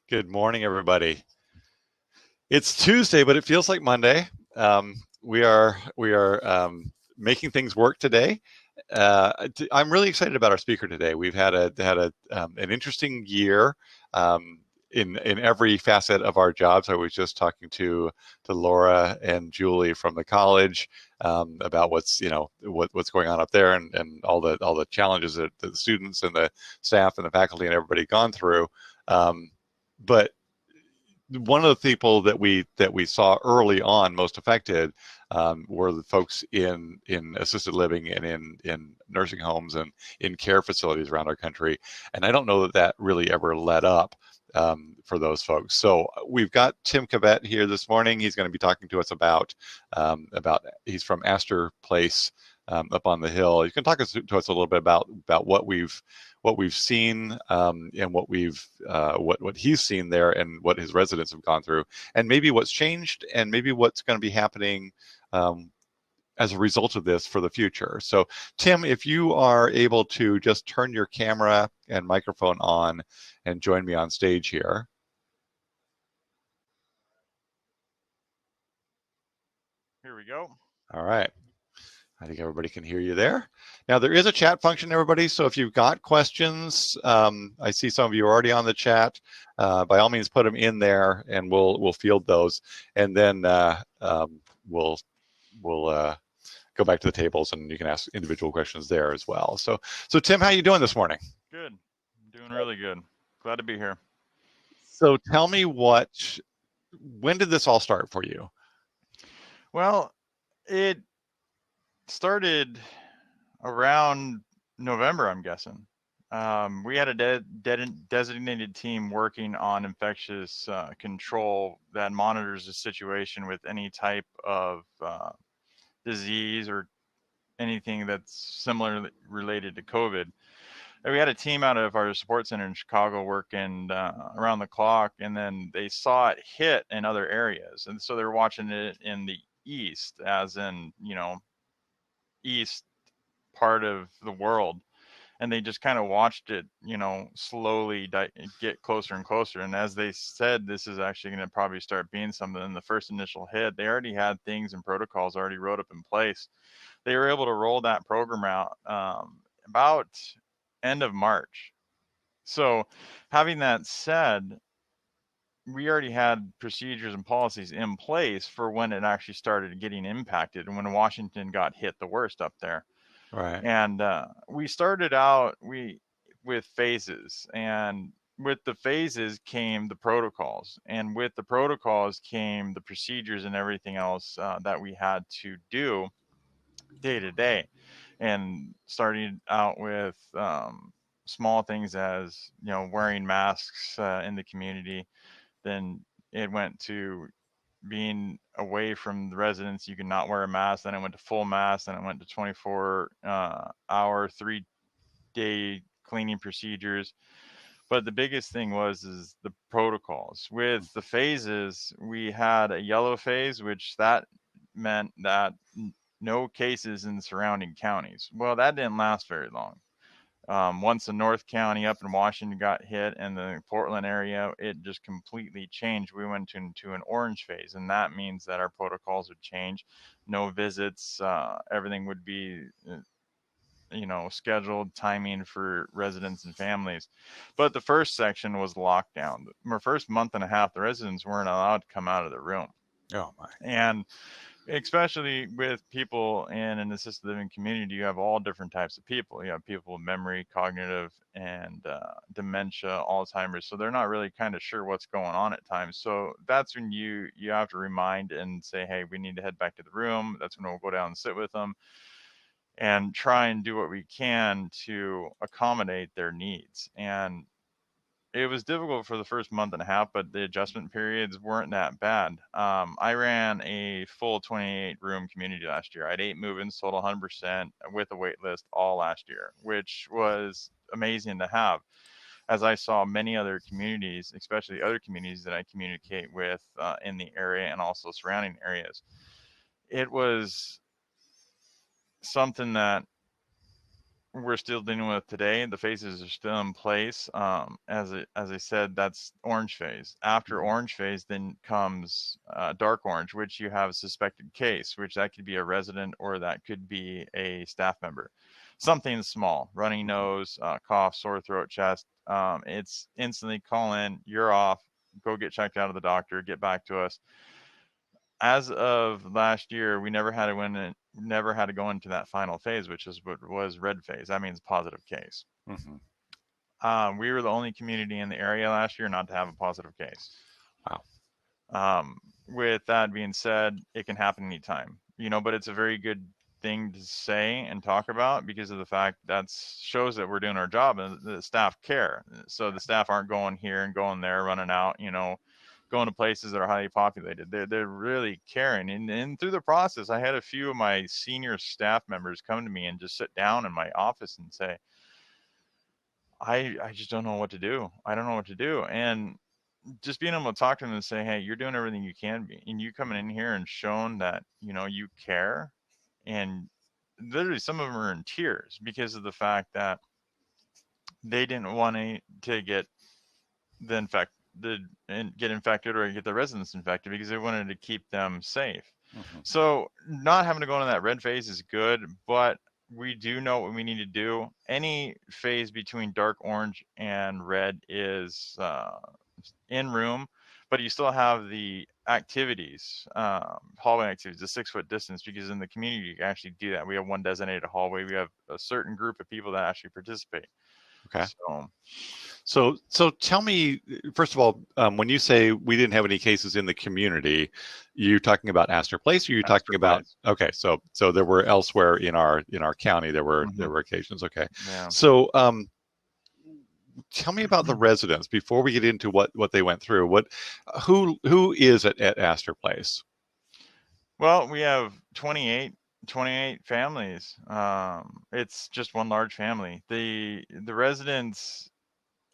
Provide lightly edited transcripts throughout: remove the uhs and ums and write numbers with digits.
Good morning, everybody. It's Tuesday, but it feels like Monday. We are making things work today. I'm really excited about our speaker today. We've had an interesting year in every facet of our jobs. I was just talking to Laura and Julie from the college about what's going on up there and all the challenges that the students and the staff and the faculty and everybody gone through. But one of the people that we saw early on most affected were the folks in assisted living and in nursing homes and in care facilities around our country. And I don't know that really ever let up for those folks. So we've got Tim Cavett here this morning. He's going to be talking to us about he's from Astor Place up on the hill. You can talk to us a little bit about what we've seen and what he's seen there and what his residents have gone through, and maybe what's changed and maybe what's going to be happening as a result of this for the future. So, Tim, if you are able to just turn your camera and microphone on and join me on stage here. Here we go. All right. I think everybody can hear you there. Now, there is a chat function, everybody. So if you've got questions, I see some of you are already on the chat. By all means, put them in there, and we'll field those, and then we'll go back to the tables, and you can ask individual questions there as well. So Tim, how you doing this morning? Good. I'm doing really good. Glad to be here. So tell me when did this all start for you? Well, it started around November, I'm guessing. We had a designated team working on infectious control that monitors the situation with any type of disease or anything that's similarly related to COVID. And we had a team out of our support center in Chicago working around the clock, and then they saw it hit in other areas. And so they're watching it in the east, as in, east part of the world, and they just kind of watched it, slowly get closer and closer. And as they said, this is actually going to probably start being something. In the first initial hit, they already had things and protocols already wrote up in place. They were able to roll that program out about end of March. So, having that said, we already had procedures and policies in place for when it actually started getting impacted and when Washington got hit the worst up there. Right. And we started out with phases, and with the phases came the protocols, and with the protocols came the procedures and everything else that we had to do day to day. And starting out with small things as wearing masks in the community, then it went to being away from the residents. You could not wear a mask. Then it went to full mask. Then it went to 24-hour, 3-day cleaning procedures. But the biggest thing is the protocols. With the phases, we had a yellow phase, which that meant that no cases in the surrounding counties. Well, that didn't last very long. Once the North County up in Washington got hit and the Portland area, it just completely changed. We went into an orange phase, and that means that our protocols would change. No visits, everything would be, scheduled timing for residents and families. But the first section was lockdown. The first month and a half, the residents weren't allowed to come out of the room. Oh my. And especially with people in an assisted living community, you have all different types of people. You have people with memory, cognitive, and dementia, Alzheimer's. So they're not really kind of sure what's going on at times. So that's when you have to remind and say, hey, we need to head back to the room. That's when we'll go down and sit with them and try and do what we can to accommodate their needs. And it was difficult for the first month and a half, but the adjustment periods weren't that bad. I ran a full 28 room community last year. I had 8 move-ins, total 100% with a wait list all last year, which was amazing to have. As I saw many other communities, especially other communities that I communicate with in the area and also surrounding areas, it was something that we're still dealing with today. The phases are still in place. As I said, that's orange phase. After Mhm. orange phase, then comes dark orange, which you have a suspected case, which that could be a resident or that could be a staff member. Something small, runny Mhm. nose, cough, sore throat, chest. It's instantly call in. You're off. Go get checked out of the doctor. Get back to us. As of last year, we never had to go into that final phase, which is what was red phase. That means positive case. Mhm. We were the only community in the area last year not to have a positive case. Wow. With that being said, it can happen anytime, but it's a very good thing to say and talk about because of the fact that shows that we're doing our job and the staff care. So the staff aren't going here and going there, running out, going to places that are highly populated. They're really caring. And through the process, I had a few of my senior staff members come to me and just sit down in my office and say, I just don't know what to do. I don't know what to do. And just being able to talk to them and say, hey, you're doing everything you can be. And you coming in here and shown that, you care. And literally some of them are in tears because of the fact that they didn't want to get the and get infected or get the residents infected because they wanted to keep them safe. Mhm. So not having to go into that red phase is good, but we do know what we need to do. Any phase between dark orange and red is in room, but you still have the activities, hallway activities, the 6 foot distance, because in the community you can actually do that. We have one designated hallway. We have a certain group of people that actually participate. Okay. So So tell me, first of all, when you say we didn't have any cases in the community, you talking about Astor Place, or you Astor talking about? Place. Okay, so there were elsewhere in our county there Hmm. were occasions. Okay, Yeah. so tell me about the residents before we get into what they went through. Who is at Astor Place? Well, we have 28 families. It's just one large family. The residents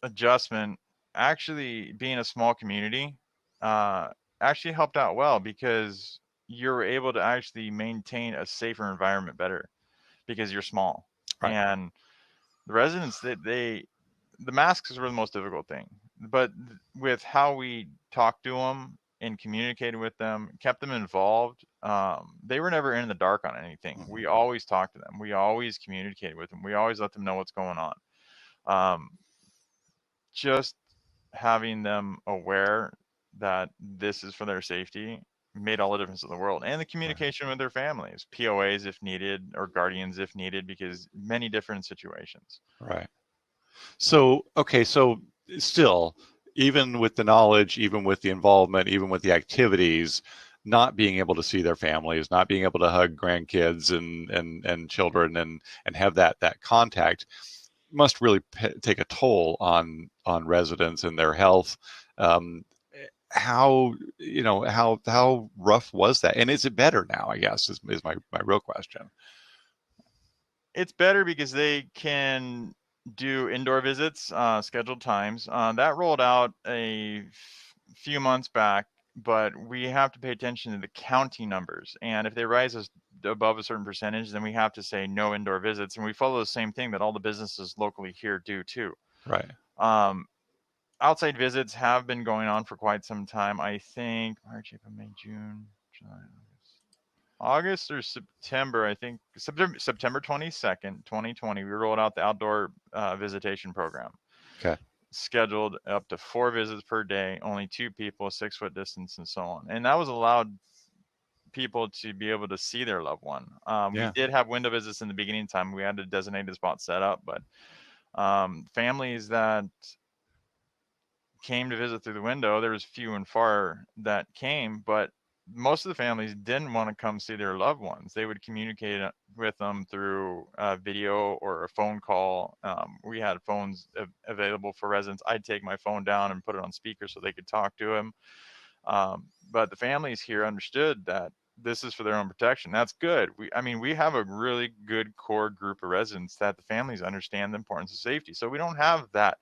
adjustment, actually being a small community, uh, actually helped out well because you're able to actually maintain a safer environment better because you're small. Right. And the residents, the masks were the most difficult thing, but with how we talked to them and communicated with them, kept them involved. They were never in the dark on anything. Mhm. We always talked to them. We always communicated with them. We always let them know what's going on. Um, just having them aware that this is for their safety made all the difference in the world. And the Right. communication with their families, POAs if needed, or guardians if needed, because many different situations. Right. So, okay, so still, even with the knowledge, even with the involvement, even with the activities, not being able to see their families, not being able to hug grandkids and children and have that contact must really take a toll on residents and their health. Um, how how rough was that? And is it better now? I guess is my real question. It's better because they can do indoor visits, scheduled times. That rolled out few months back, but we have to pay attention to the county numbers. And if they rise above a certain percentage, then we have to say no indoor visits. And we follow the same thing that all the businesses locally here do too. Right. Um, Outside visits have been going on for quite some time. I think March, April, May, June, July, August or September, I think September 22nd, 2020, we rolled out the outdoor visitation program. Okay. Scheduled up to 4 visits per day, only 2 people, 6 foot distance, and so on. And that was allowed people to be able to see their loved one. We Yeah. did have window visits in the beginning time. We had a designated spot set up, but families that came to visit through the window, there was few and far that came, but most of the families didn't want to come see their loved ones. They would communicate with them through video or a phone call. We had phones available for residents. I'd take my phone down and put it on speaker so they could talk to him. But the families here understood that this is for their own protection. That's good. We have a really good core group of residents that the families understand the importance of safety. So we don't have that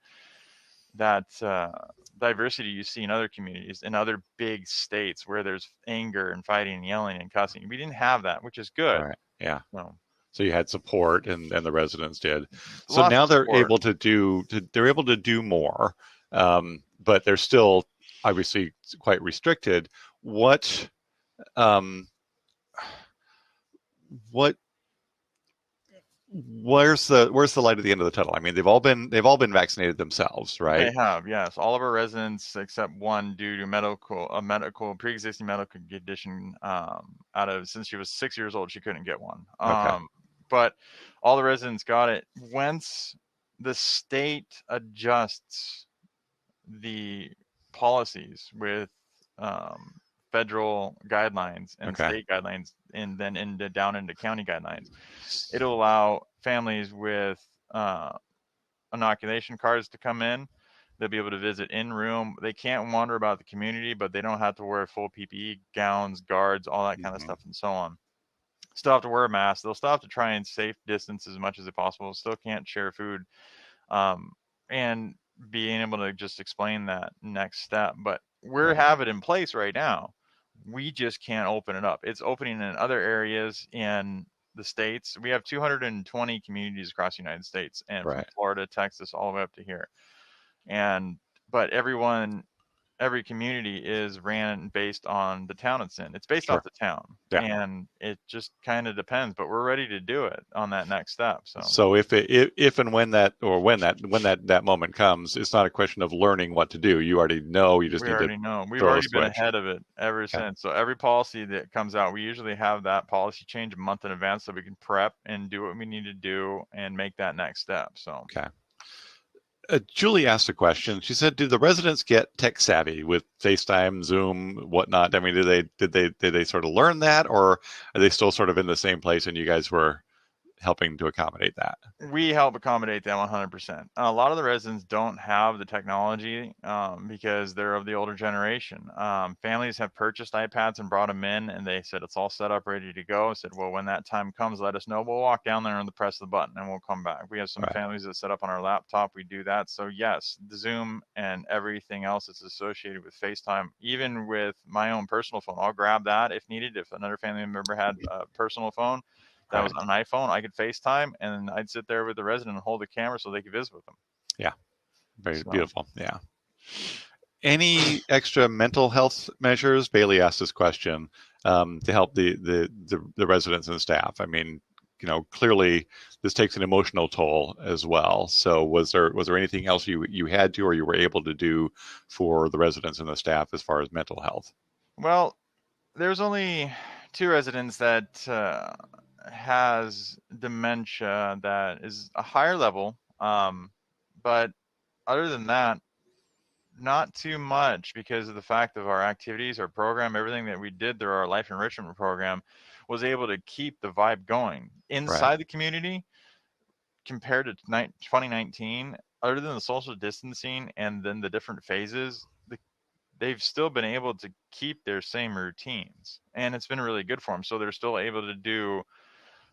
diversity you see in other communities in other big states where there's anger and fighting and yelling and cussing. We didn't have that, which is good. Right. Yeah. So, So you had support, and the residents did. So Lots now of support. they're able to do more, but they're still obviously quite restricted. What um, what where's the light at the end of the tunnel? I mean, they've all been vaccinated themselves, They right? have, yes. All of our residents except one due to pre-existing medical condition. Since she was 6 years old, she couldn't get one. Okay. But all the residents got it. Once the state adjusts the policies with um, federal guidelines and Okay. state guidelines, and then down into county guidelines, it'll allow families with inoculation cards to come in. They'll be able to visit in room. They can't wander about the community, but they don't have to wear full PPE, gowns, guards, all that kind of Hmm. stuff, and so on. Still have to wear a mask. They'll still have to try and safe distance as much as possible. Still can't share food, um, and being able to just explain that next step. But we Right. have it in place right now. We just can't open it up. It's opening in other areas in the states. We have 220 communities across the United States, and from Right. Florida, Texas, all the way up to here. And but every community is ran based on the town it's in. It's based off Sure. the town, Yeah. and it just kind of depends. But we're ready to do it on that next step. So So if and when that moment comes, it's not a question of learning what to do. You already know. You just we need to already know. We've throw a already been switch. ahead of it ever Okay. since. So every policy that comes out, we usually have that policy change a month in advance so we can prep and do what we need to do and make that next step. So Okay. Julie asked a question. She said, "Do the residents get tech savvy with FaceTime, Zoom, whatnot? I mean, did they sort of learn that, or are they still sort of in the same place, and you guys were helping to accommodate that?" we help accommodate them 100%. A lot of the residents don't have the technology because they're of the older generation. Families have purchased iPads and brought them in, and they said it's all set up, ready to go. I said, well, when that time comes, let us know. We'll walk down there and press the button, and we'll come back. We have some Right. families that set up on our laptop. We do that. So yes, the Zoom and everything else that's associated with FaceTime, even with my own personal phone, I'll grab that if needed. If another family member had a personal phone that was Right. on an iPhone, I could FaceTime, and I'd sit there with the resident and hold the camera so they could visit with them. Yeah. Very So, beautiful. Yeah. Any extra mental health measures? Bailey asked this question to help the residents and staff. I mean, clearly this takes an emotional toll as well. So was there anything else you had to or you were able to do for the residents and the staff as far as mental health? well, there's only two residents that has dementia that is a higher level, but other than that, not too much because of the fact of our activities, our program, everything that we did through our life enrichment program was able to keep the vibe going Right. inside the community compared to 2019, other than the social distancing and then the different phases, they've still been able to keep their same routines, and it's been really good for them. So they're still able to do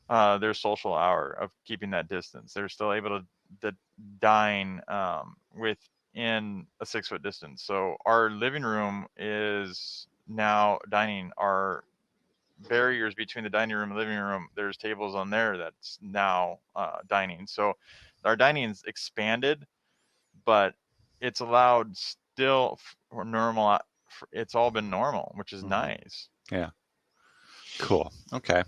their social hour of keeping that distance. They're still able to dine within a 6 foot distance. So our living room is now dining. Our barriers between the dining room and living room, there's tables on there that's now dining. So our dining's expanded, but it's allowed still for normal. It's all been normal, which is Hmm. nice. Yeah. Cool. Okay.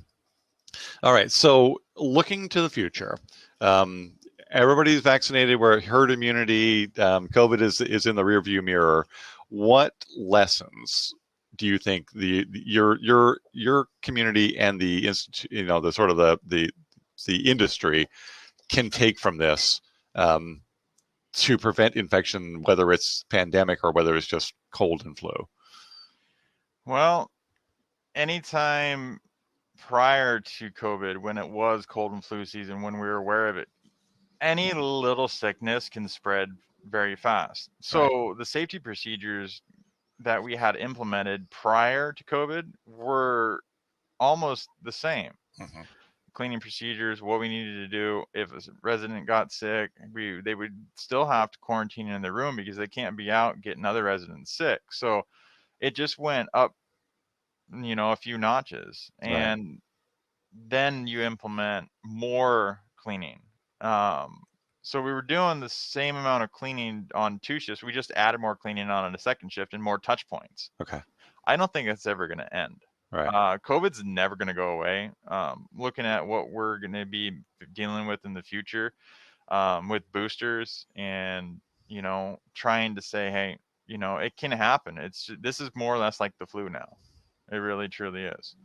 All right. So looking to the future, um, everybody's vaccinated. We're at herd immunity. COVID is in the rearview mirror. What lessons do you think your community and the institute, the sort of the industry can take from this to prevent infection, whether it's pandemic or whether it's just cold and flu? Well, anytime prior to COVID, when it was cold and flu season, when we were aware of it, any little sickness can spread very fast. Right. So the safety procedures that we had implemented prior to COVID were almost the same. Hmm. Cleaning procedures, what we needed to do if a resident got sick, they would still have to quarantine in their room because they can't be out getting other residents sick. So it just went up, a few notches. Right. And then you implement more cleaning. Um, so we were doing the same amount of cleaning on 2 shifts. We just added more cleaning on a second shift and more touch points. Okay. I don't think it's ever going to end. Right. COVID's never going to go away. Looking at what we're going to be dealing with in the future, with boosters and, trying to say, hey, it can happen. This is more or less like the flu now. It really truly is.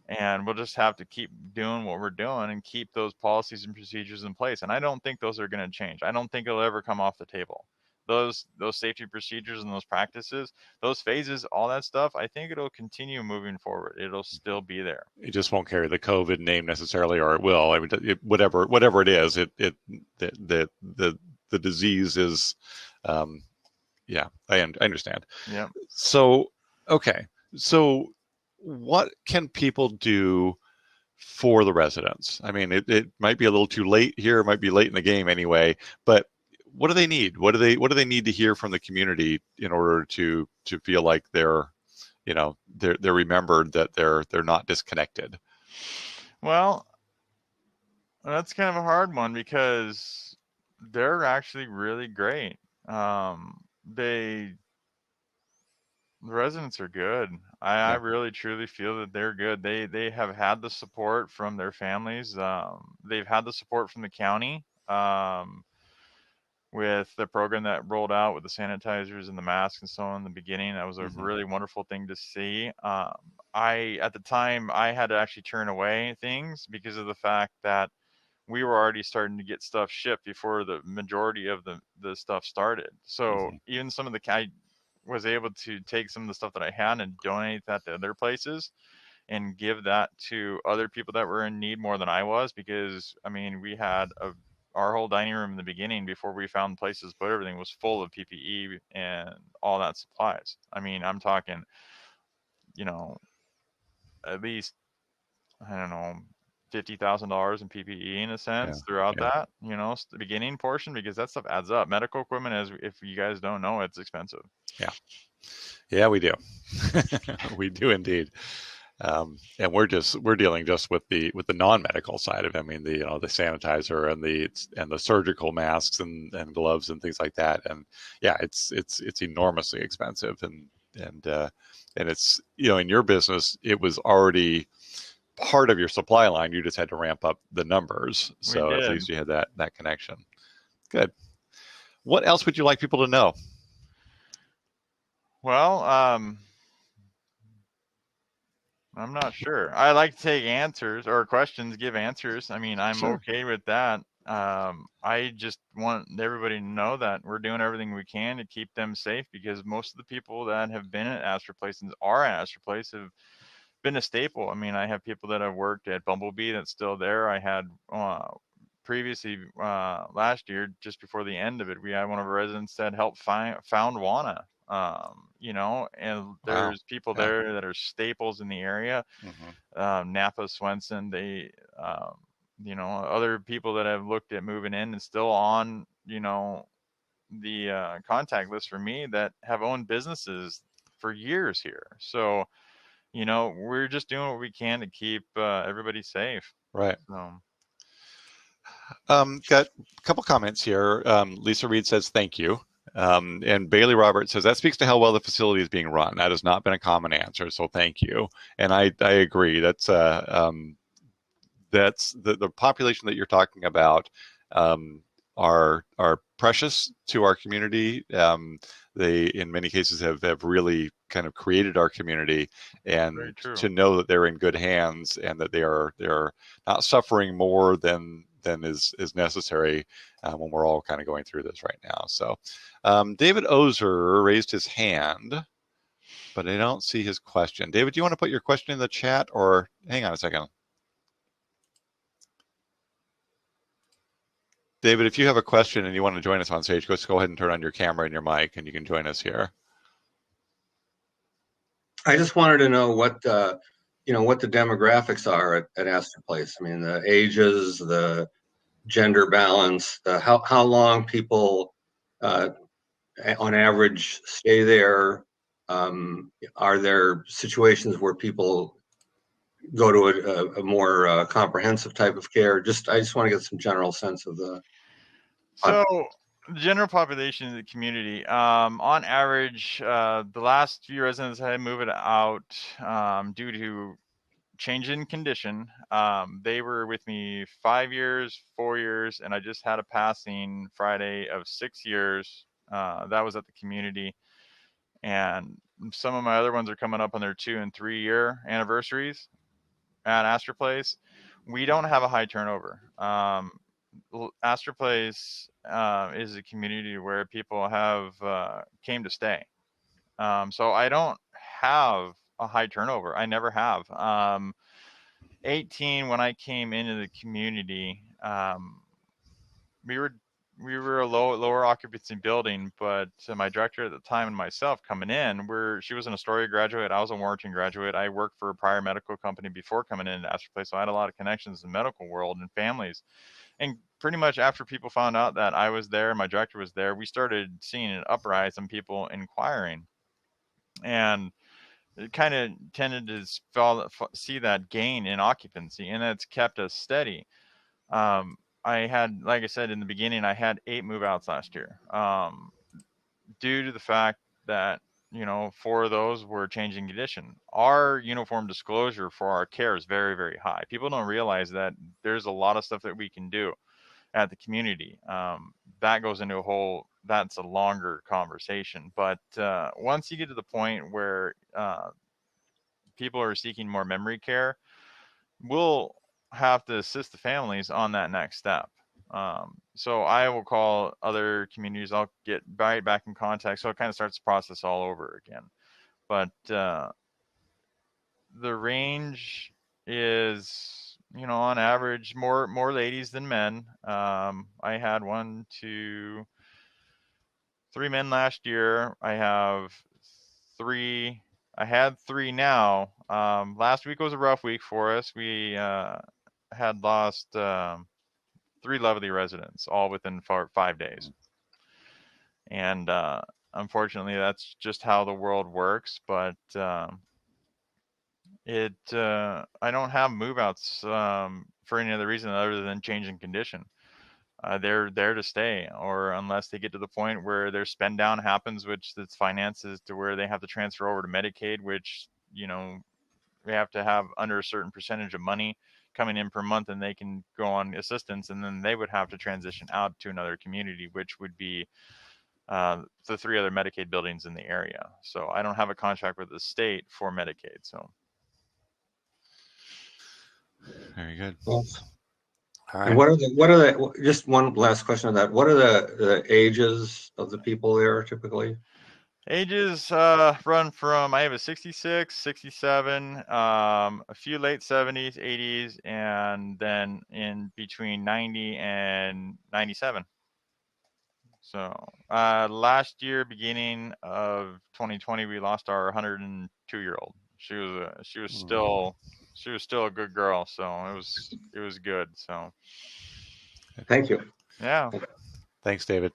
And we'll just have to keep doing what we're doing and keep those policies and procedures in place. And I don't think those are going to change. I don't think it'll ever come off the table. Those safety procedures and those practices, those phases, all that stuff, I think it'll continue moving forward. It'll still be there. It just won't carry the COVID name necessarily, or it will. I mean, whatever it is, the disease is, yeah, I understand. Yeah. So, okay. So what can people do for the residents? I mean, it might be a little too late here. It might be late in the game anyway, but what do they need? What do they need to hear from the community in order to feel like they're remembered, that they're not disconnected? Well, that's kind of a hard one because they're actually really great. The residents are good. I Yeah. really truly feel that they're good. They have had the support from their families. They've had the support from the county. With the program that rolled out with the sanitizers and the masks and so on in the beginning. That was a Mm-hmm. really wonderful thing to see. At the time, I had to actually turn away things because of the fact that we were already starting to get stuff shipped before the majority of the stuff started. So Mm-hmm. even some of I was able to take some of the stuff that I had and donate that to other places and give that to other people that were in need more than I was, because I mean we had our whole dining room in the beginning before we found places, but everything was full of PPE and all that supplies. I mean, I'm talking, you know, at least, I don't know, $50,000 in PPE in a Yeah. sense throughout Yeah. that, the beginning portion, because that stuff adds up. Medical equipment, as if you guys don't know, it's expensive. Yeah. Yeah, we do. We do indeed. And we're dealing just with the non-medical side of it. I mean, the sanitizer and the surgical masks and gloves and things like that. And yeah, it's enormously expensive. And it's, in your business, it was already part of your supply line. You just had to ramp up the numbers. We So at did. least you had that connection. Good. What else would you like people to know? Well, I'm not sure. I like to take answers or questions, give answers. I mean, I'm Sure. okay with that. I just want everybody to know that we're doing everything we can to keep them safe, because most of the people that have been at Astor Place and are at Astor Place have been a staple. I mean, I have people that have worked at Bumblebee that's still there. I had previously last year, just before the end of it, we had one of our residents that helped found WANA. And Wow. there's people Yeah. there that are staples in the area. Hmm. Napa Swenson, other people that have looked at moving in and still on, the contact list for me that have owned businesses for years here. So, we're just doing what we can to keep everybody safe. Right. So, Got a couple comments here. Lisa Reed says thank you. And Bailey Roberts says that speaks to how well the facility is being run. That has not been a common answer, so thank you. And I agree. That's the population that you're talking about, are precious to our community. They in many cases have really kind of created our community, very and true. to know that they're in good hands and that they're not suffering more than is necessary, when we're all kind of going through this right now. So David Ozer raised his hand, but I don't see his question. David, do you want to put your question in the chat, or hang on a second? David, if you have a question and you want to join us on stage, go ahead and turn on your camera and your mic, and you can join us here. I just wanted to know what the demographics are at Astor Place. I mean, the ages, the gender balance, how long people on average stay there. Are there situations where people go to a more comprehensive type of care? I just want to get some general sense of the. So the general population of the community, on average, the last few residents had moved out due to change in condition. They were with me 5 years, 4 years, and I just had a passing Friday of 6 years. That was at the community. And some of my other ones are coming up on their 2 and 3 year anniversaries at Astor Place. We don't have a high turnover. Astor Place is a community where people have came to stay. So I don't have a high turnover. I never have. 18 when I came into the community, we were a lower occupancy building, but my director at the time and myself coming in, she was an Astoria graduate, I was a Warrenton graduate. I worked for a prior medical company before coming into Astor Place, so I had a lot of connections in the medical world and families. And pretty much after people found out that I was there, my director was there, we started seeing an uprise in people inquiring. And it kind of tended to see that gain in occupancy, and it's kept us steady. I had, like I said in the beginning, I had 8 move outs last year, due to the fact that 4 of those were changing condition. Our uniform disclosure for our care is very, very high. People don't realize that there's a lot of stuff that we can do at the community. That goes into that's a longer conversation. But once you get to the point where people are seeking more memory care, we'll have to assist the families on that next step. So I will call other communities. I'll get right back in contact. So it kind of starts the process all over again. But the range is, on average, more ladies than men. I had 1, 2, 3 men last year. I have 3. I had 3 now. Last week was a rough week for us. We had lost 3 lovely residents, all within 5 days. And unfortunately, that's just how the world works. But I don't have move outs for any other reason other than changing condition. They're there to stay, or unless they get to the point where their spend down happens, which that's finances to where they have to transfer over to Medicaid, which we have to have under a certain percentage of money coming in per month, and they can go on assistance, and then they would have to transition out to another community, which would be the 3 other Medicaid buildings in the area. So I don't have a contract with the state for Medicaid. So Very good. Well, All and right. what are the, just one last question on that. What are the ages of the people there typically? ages run from, I have a 66, 67, a few late 70s, 80s, and then in between 90 and 97. So last year, beginning of 2020, we lost our 102-year-old. She was still a good girl. So it was good. So Thank you. yeah. Thanks, David.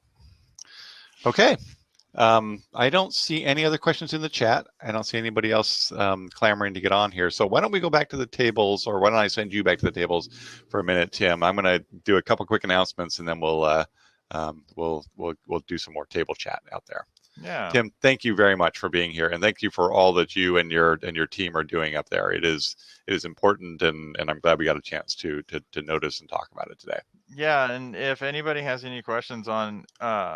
Okay. I don't see any other questions in the chat. I don't see anybody else clamoring to get on here. So why don't we go back to the tables, or why don't I send you back to the tables for a minute, Tim? I'm going to do a couple quick announcements, and then we'll do some more table chat out there. Yeah. Tim, thank you very much for being here, and thank you for all that you and your team are doing up there. It is important, and I'm glad we got a chance to notice and talk about it today. Yeah, and if anybody has any questions on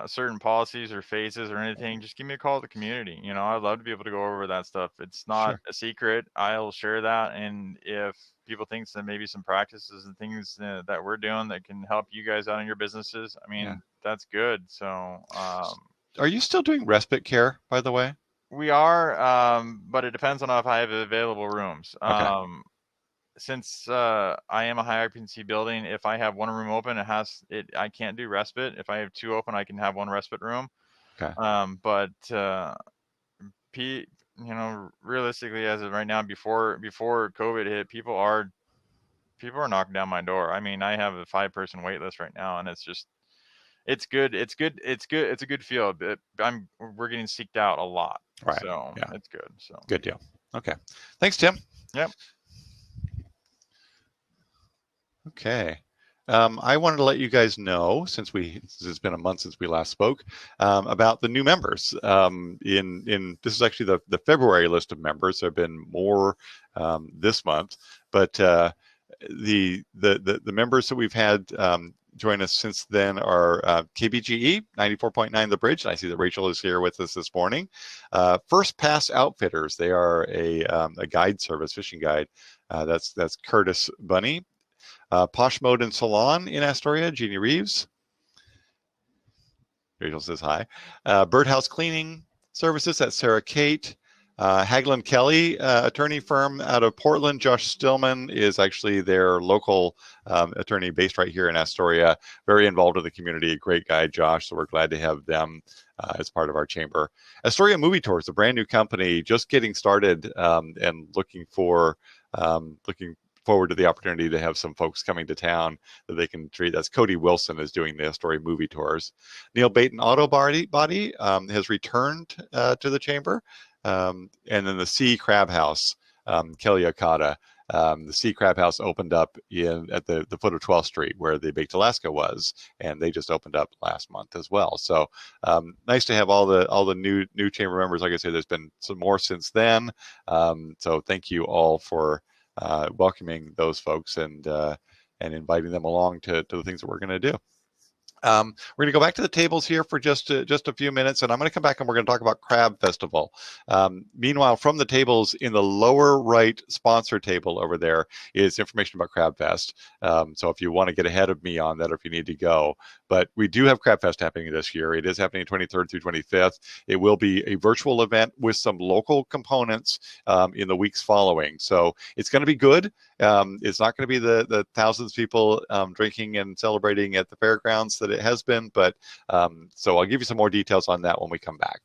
certain policies or phases or anything, just give me a call at the community. I'd love to be able to go over that stuff. It's not a secret. I'll share that, and if people think that maybe some practices and things that we're doing that can help you guys out in your businesses, that's good. So are you still doing respite care, by the way? We are, but it depends on if I have available rooms. Okay. Since I am a high occupancy building, if I have 1 room open, I can't do respite. If I have 2 open, I can have 1 respite room. Okay. But realistically, as of right now, before COVID hit, people are knocking down my door. I have a 5-person wait list right now, and it's good. It's a good feel. We're getting seeked out a lot. Right. So yeah. it's good. So good deal. Okay. Thanks, Tim. Yep. Okay. I wanted to let you guys know, since it's been a month since we last spoke, about the new members. This is actually the February list of members. There have been more this month, but the members that we've had join us since then are KBGE 94.9 The Bridge. And I see that Rachel is here with us this morning. First Pass Outfitters. They are a guide service, fishing guide. That's Curtis Bunny. Posh Mode and Salon in Astoria, Jeannie Reeves. Rachel says hi. Birdhouse Cleaning Services, that's Sarah Kate. Hagelin Kelly, attorney firm out of Portland. Josh Stillman is actually their local attorney based right here in Astoria. Very involved in the community. Great guy, Josh. So we're glad to have them as part of our chamber. Astoria Movie Tours, a brand new company, just getting started and looking forward to the opportunity to have some folks coming to town that they can treat. That's Cody Wilson is doing the Astoria movie tours. Neil Baton Auto Body has returned to the chamber. And then the Sea Crab House, Kelly Okada. The Sea Crab House opened up at the foot of 12th Street where the Baked Alaska was, and they just opened up last month as well. So nice to have all the new chamber members. Like I said, there's been some more since then. So thank you all for welcoming those folks and inviting them along to the things that we're going to do. We're going to go back to the tables here for just a few minutes, and I'm going to come back and we're going to talk about Crab Festival. Meanwhile, from the tables in the lower right sponsor table over there is information about Crab Fest. So if you want to get ahead of me on that, or if you need to go, but we do have Crab Fest happening this year. It is happening 23rd through 25th. It will be a virtual event with some local components in the weeks following. So it's going to be good. It's not going to be the thousands of people drinking and celebrating at the fairgrounds that it has been, but so I'll give you some more details on that when we come back.